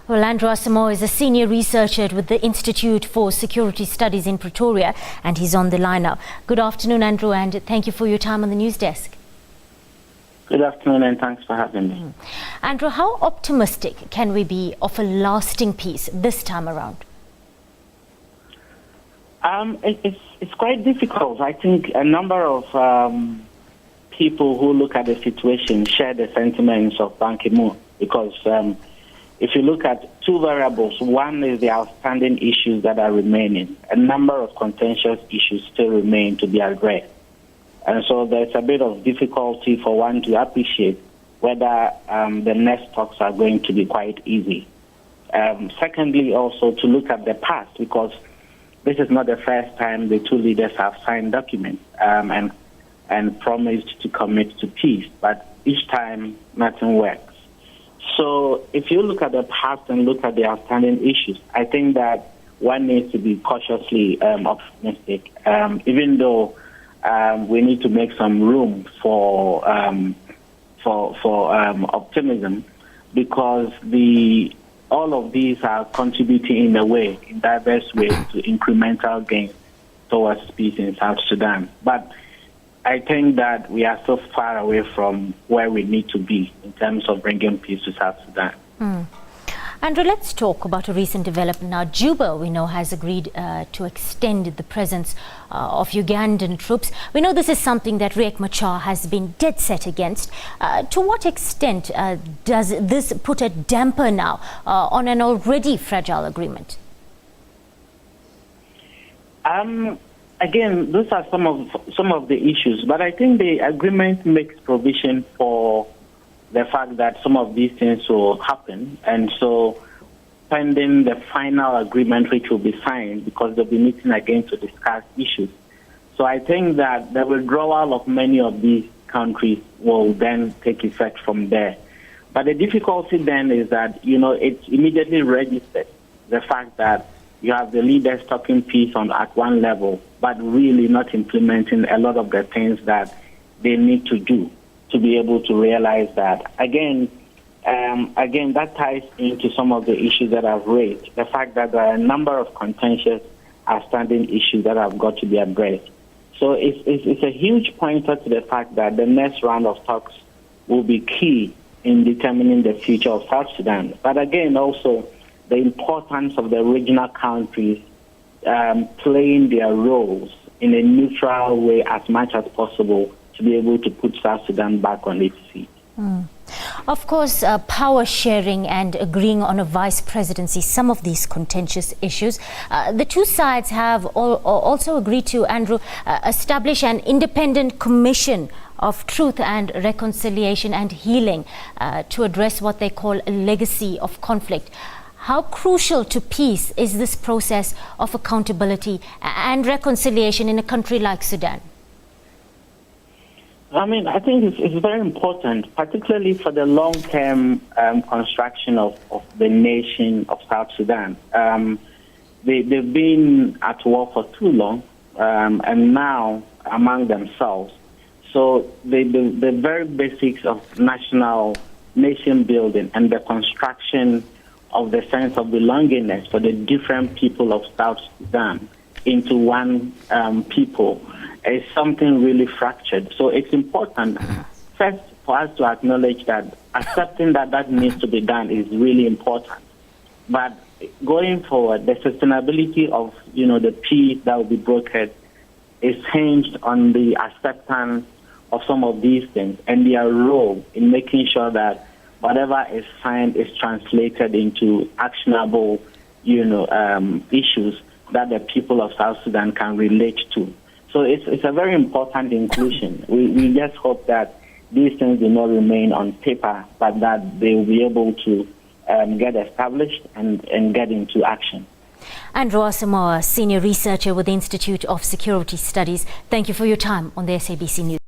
Well, Andrew Asamoah is a senior researcher with the Institute for Security Studies in Pretoria, and he's on the line now. Good afternoon, Andrew, and thank you for your time on the news desk. Good afternoon, and thanks for having me. Andrew, how optimistic can we be of a lasting peace this time around? It's quite difficult. I think a number of people who look at the situation share the sentiments of Ban Ki-moon, because if you look at two variables, one is the outstanding issues that are remaining. A number of contentious issues still remain to be addressed. And so there's a bit of difficulty for one to appreciate whether the next talks are going to be quite easy. Secondly, also to look at the past, because this is not the first time the two leaders have signed documents and promised to commit to peace, but each time nothing works. So if you look at the past and look at the outstanding issues, I think that one needs to be cautiously optimistic, even though we need to make some room for optimism, because all of these are contributing in a way, in diverse ways, to incremental gains towards peace in South Sudan. But I think that we are so far away from where we need to be in terms of bringing peace to South Sudan. Andrew, let's talk about a recent development. Now, Juba, we know, has agreed to extend the presence of Ugandan troops. We know this is something that Riek Machar has been dead set against. To what extent does this put a damper now on an already fragile agreement? Again, those are some of the issues, but I think the agreement makes provision for the fact that some of these things will happen, and so pending the final agreement which will be signed, because they'll be meeting again to discuss issues. So I think that the withdrawal of many of these countries will then take effect from there. But the difficulty then is that, it's immediately registered the fact that you have the leaders talking peace at one level, but really not implementing a lot of the things that they need to do to be able to realize that. Again, that ties into some of the issues that I've raised. The fact that there are a number of contentious, outstanding issues that have got to be addressed. So it's a huge pointer to the fact that the next round of talks will be key in determining the future of South Sudan. But again, also, the importance of the regional countries playing their roles in a neutral way as much as possible to be able to put South Sudan back on its feet. Of course, power sharing and agreeing on a vice presidency, some of these contentious issues. The two sides have also agreed to, Andrew, establish an independent commission of truth and reconciliation and healing to address what they call a legacy of conflict. How crucial to peace is this process of accountability and reconciliation in a country like Sudan? I think it's very important, particularly for the long-term construction of the nation of South Sudan. They've been at war for too long, and now among themselves. So the very basics of nation building and the construction of the sense of belongingness for the different people of South Sudan into one people is something really fractured. So it's important, first, for us to acknowledge that accepting that needs to be done is really important. But going forward, the sustainability of the peace that will be brokered is hinged on the acceptance of some of these things and their role in making sure that whatever is signed is translated into actionable, issues that the people of South Sudan can relate to. So it's a very important inclusion. We just hope that these things do not remain on paper, but that they will be able to get established and get into action. Andrew Asamoah, senior researcher with the Institute of Security Studies, thank you for your time on the SABC News.